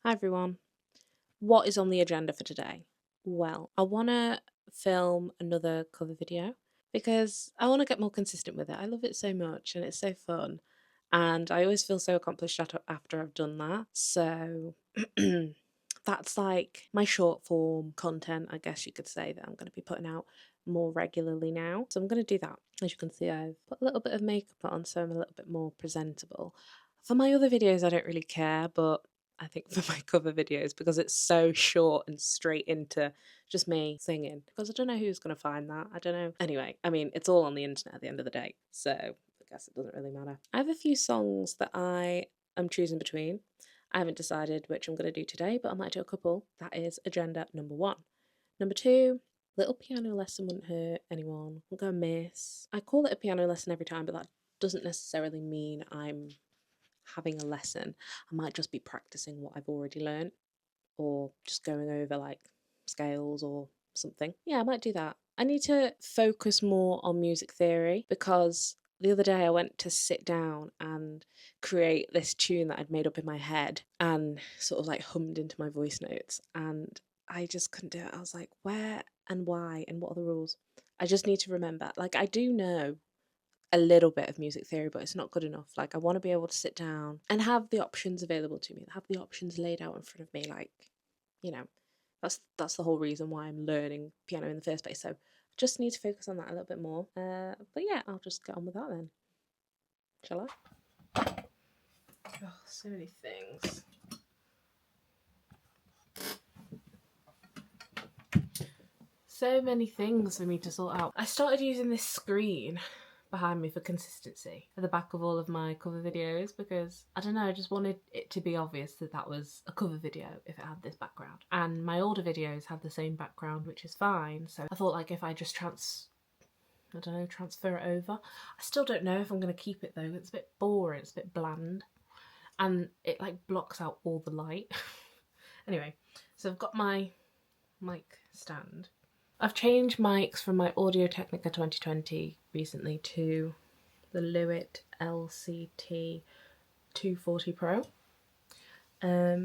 Hi everyone. What is on the agenda for today? Well, I want to film another cover video because I want to get more consistent with it. I love it so much and it's so fun. And I always feel so accomplished after I've done that. So that's like my short form content, I guess you could say, that I'm going to be putting out more regularly now. So I'm going to do that. As you can see, I've put a little bit of makeup on so I'm a little bit more presentable. For my other videos, I don't really care, but I think for my cover videos, because it's so short and straight into just me singing, because I don't know who's going to find that. I don't know. Anyway, I mean, it's all on the internet at the end of the day, so I guess it doesn't really matter. I have a few songs that I am choosing between. I haven't decided which I'm going to do today, but I might do a couple. That is agenda number 1. Number 2, little piano lesson wouldn't hurt anyone. Won't go amiss. I call it a piano lesson every time, but that doesn't necessarily mean I'm having a lesson. I might just be practicing what I've already learned, or just going over like scales or something. Yeah, I might do that. I need to focus more on music theory because the other day I went to sit down and create this tune that I'd made up in my head and sort of like hummed into my voice notes, and I just couldn't do it. I was like, where and why and what are the rules? I just need to remember. Like, I do know a little bit of music theory, but it's not good enough. Like, I want to be able to sit down and have the options available to me, have the options laid out in front of me. Like, you know, that's the whole reason why I'm learning piano in the first place. So I just need to focus on that a little bit more. But yeah, I'll just get on with that then. Shall I? Oh, so many things. So many things for me to sort out. I started using this screen behind me for consistency at the back of all of my cover videos because, I don't know, I just wanted it to be obvious that that was a cover video if it had this background. And my older videos have the same background, which is fine. So I thought, like, if I just transfer it over. I still don't know if I'm going to keep it though. It's a bit boring, it's a bit bland. And it like blocks out all the light. Anyway, so I've got my mic stand. I've changed mics from my Audio Technica 2020 recently to the Lewitt LCT 240 Pro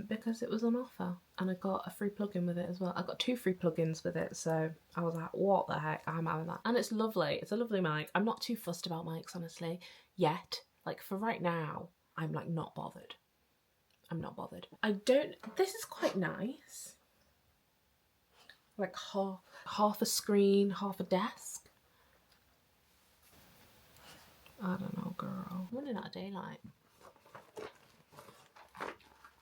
because it was on offer and I got a free plugin with it as well. I got 2 free plugins with it, so I was like, what the heck, I'm having that. And it's lovely, it's a lovely mic. I'm not too fussed about mics, honestly, yet. Like, for right now, I'm like not bothered. I'm not bothered. This is quite nice. Like half a screen, half a desk. I don't know, girl. I'm running out of daylight.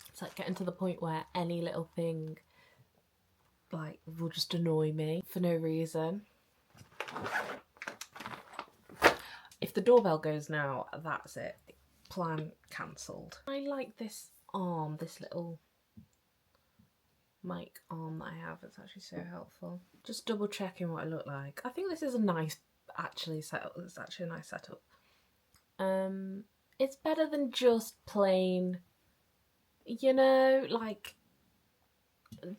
It's like getting to the point where any little thing like will just annoy me for no reason. If the doorbell goes now, that's it. Plan cancelled. I like this arm, this little mic arm that I have. It's actually so helpful. Just double checking what I look like. I think this is a nice setup. It's actually a nice setup. It's better than just plain, you know, like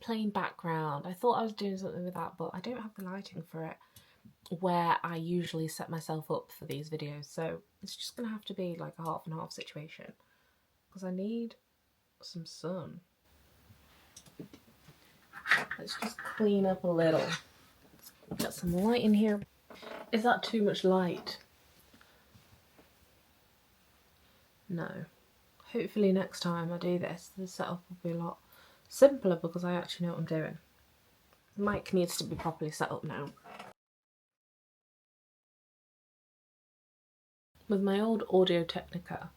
plain background. I thought I was doing something with that, but I don't have the lighting for it where I usually set myself up for these videos, so it's just gonna have to be like a half and half situation because I need some sun. Let's just clean up a little. Got some light in here. Is that too much light? No. Hopefully next time I do this, the setup will be a lot simpler because I actually know what I'm doing. The mic needs to be properly set up now. With my old Audio Technica,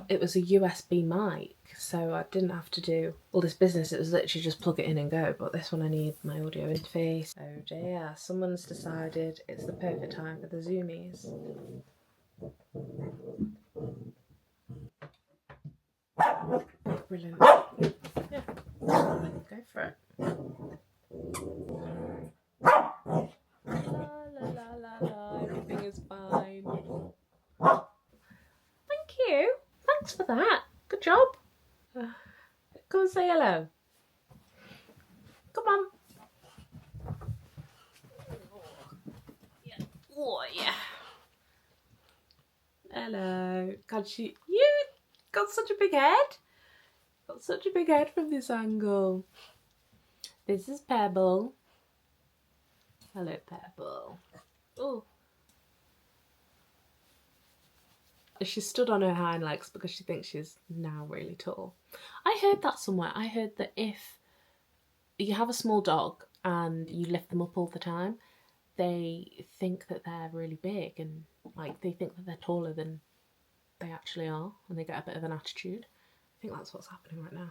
it was a USB mic, so I didn't have to do all this business. It was literally just plug it in and go. But this one I need my audio interface. Oh dear, someone's decided it's the perfect time for the zoomies. Brilliant. Yeah, go for it. La la la la la, everything is fine. Thank you. Thanks for that. Good job. Come and say hello. Come on. Oh yeah. Hello. God, you got such a big head. Got such a big head from this angle. This is Pebble. Hello, Pebble. Oh. She stood on her hind legs because she thinks she's now really tall. I heard that somewhere. I heard that if you have a small dog and you lift them up all the time, they think that they're really big and like they think that they're taller than they actually are, and they get a bit of an attitude. I think that's what's happening right now.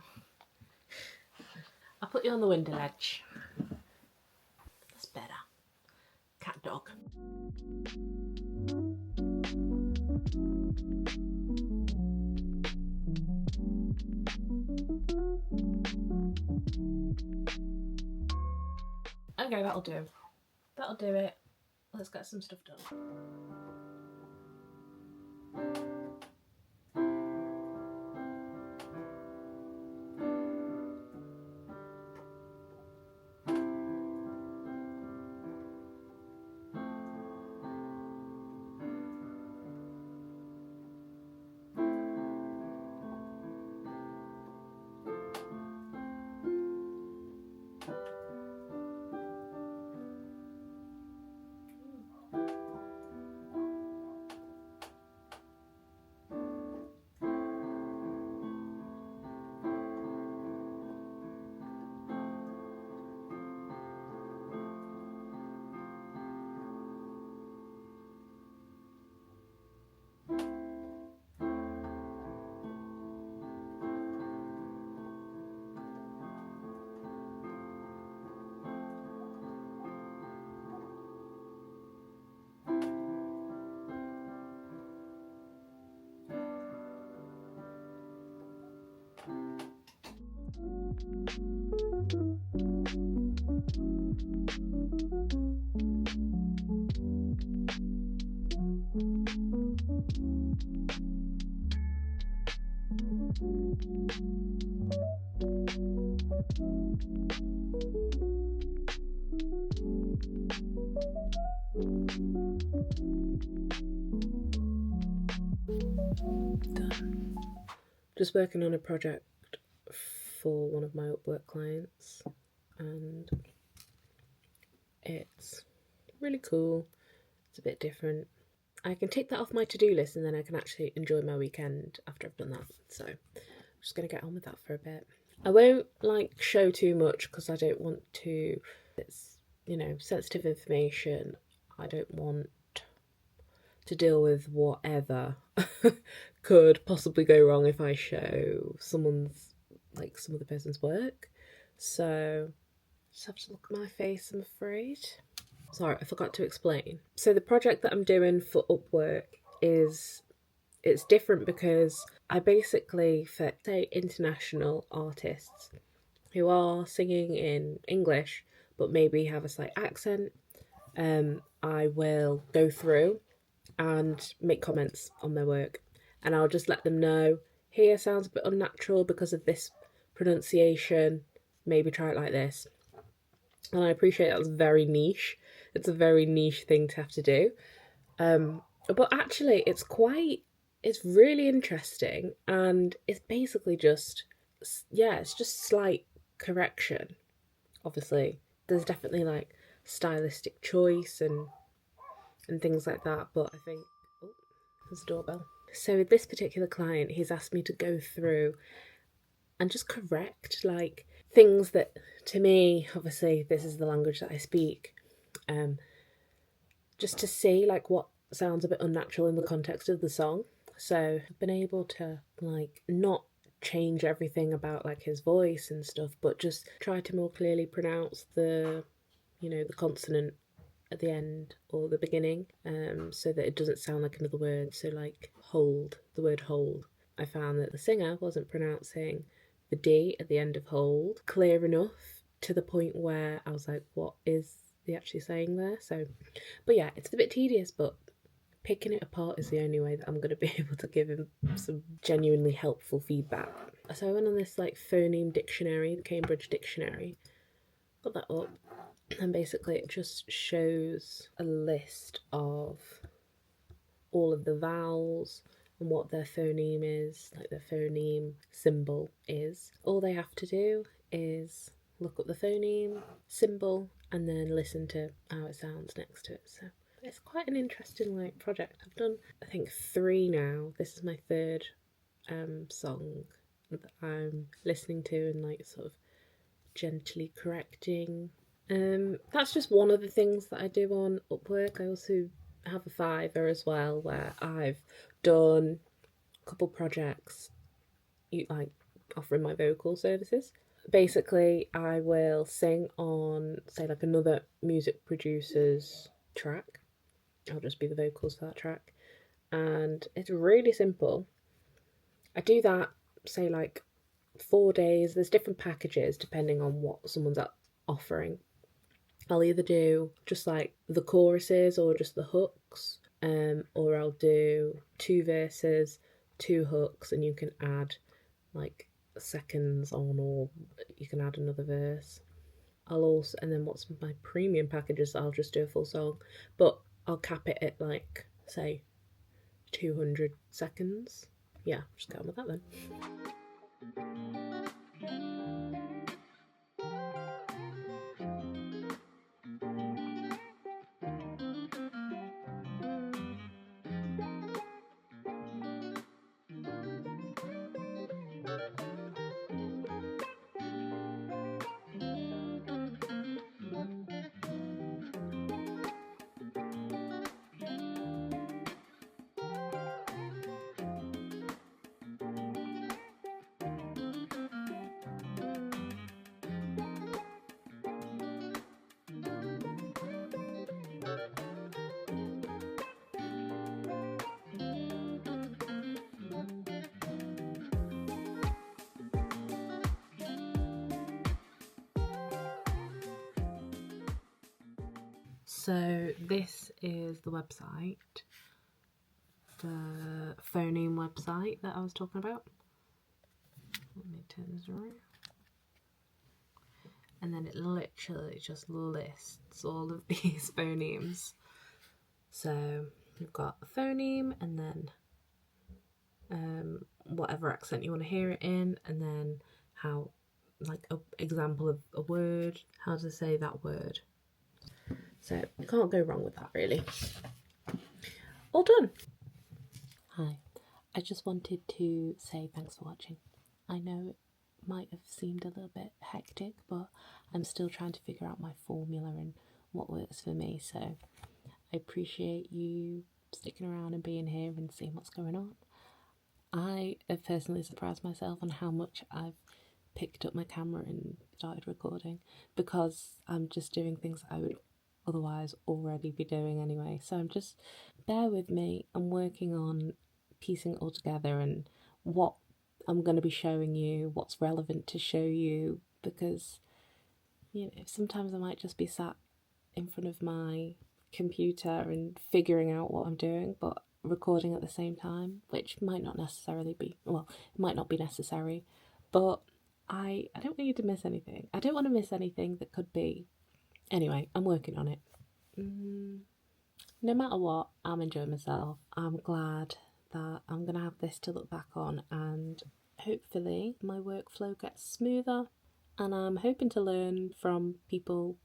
I'll put you on the window ledge. That's better. Cat dog. Okay, that'll do. That'll do it. Let's get some stuff done. Done. Just working on a project for one of my Upwork clients, and it's really cool. It's a bit different. I can take that off my to-do list and then I can actually enjoy my weekend after I've done that. So I'm just going to get on with that for a bit. I won't like show too much because I don't want to, it's, you know, sensitive information. I don't want to deal with whatever could possibly go wrong if I show someone's, like some other person's work. So just have to look at my face, I'm afraid. Sorry, I forgot to explain. So the project that I'm doing for Upwork it's different because I basically, for say international artists who are singing in English but maybe have a slight accent, I will go through and make comments on their work, and I'll just let them know, here sounds a bit unnatural because of this pronunciation, maybe try it like this. And I appreciate that's very niche. It's a very niche thing to have to do. But actually it's really interesting, and it's basically just, yeah, it's just slight correction. Obviously, there's definitely like stylistic choice and things like that, but I think, oh, there's a doorbell. So with this particular client, he's asked me to go through and just correct like things that, to me, obviously this is the language that I speak, just to see like what sounds a bit unnatural in the context of the song. So I've been able to like not change everything about like his voice and stuff, but just try to more clearly pronounce the, you know, the consonant at the end or the beginning, so that it doesn't sound like another word. So like hold, the word hold, I found that the singer wasn't pronouncing the D at the end of hold clear enough, to the point where I was like, what is he actually saying there? So, but yeah, it's a bit tedious, but picking it apart is the only way that I'm going to be able to give him some genuinely helpful feedback. So I went on this like phoneme dictionary, the Cambridge Dictionary, got that up, and basically it just shows a list of all of the vowels, and what their phoneme is, like their phoneme symbol is. All they have to do is look up the phoneme symbol and then listen to how it sounds next to it. So it's quite an interesting like project. I've done I think 3 now. This is my 3rd song that I'm listening to and like sort of gently correcting. That's just one of the things that I do on Upwork. I also have a Fiverr as well, where I've done a couple projects, like offering my vocal services. Basically, I will sing on, say, like another music producer's track. I'll just be the vocals for that track, and it's really simple. I do that, say, like 4 days. There's different packages depending on what someone's offering. I'll either do just like the choruses or just the hooks, or I'll do 2 verses, 2 hooks, and you can add like seconds on, or you can add another verse. I'll also, and then what's my premium packages, I'll just do a full song, but I'll cap it at like, say, 200 seconds. Yeah, just go on with that then. So this is the website, the phoneme website that I was talking about. Let me turn this around. And then it literally just lists all of these phonemes. So you've got a phoneme, and then whatever accent you want to hear it in, and then how, like, an example of a word, how to say that word. So you can't go wrong with that, really. All done. Hi, I just wanted to say thanks for watching. I know it might have seemed a little bit hectic, but I'm still trying to figure out my formula and what works for me, so I appreciate you sticking around and being here and seeing what's going on. I have personally surprised myself on how much I've picked up my camera and started recording, because I'm just doing things I would otherwise already be doing anyway. So I'm just, bear with me. I'm working on piecing it all together and what I'm going to be showing you, what's relevant to show you, because, you know, sometimes I might just be sat in front of my computer and figuring out what I'm doing, but recording at the same time, which might not necessarily be, well, it might not be necessary, but I don't want you to miss anything. I don't want to miss anything that could be. Anyway, I'm working on it. No matter what, I'm enjoying myself. I'm glad that I'm going to have this to look back on, and hopefully my workflow gets smoother, and I'm hoping to learn from people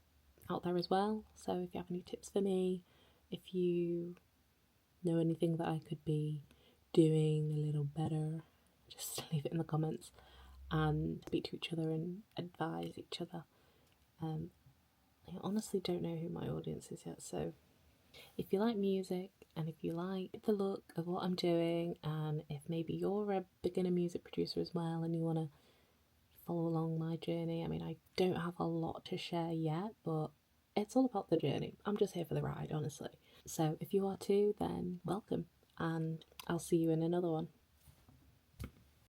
out there as well. So if you have any tips for me, if you know anything that I could be doing a little better, just leave it in the comments and speak to each other and advise each other. I honestly don't know who my audience is yet, so if you like music and if you like the look of what I'm doing, and if maybe you're a beginner music producer as well and you want to follow along my journey, I mean, I don't have a lot to share yet, but it's all about the journey. I'm just here for the ride, honestly. So if you are too, then welcome, and I'll see you in another one.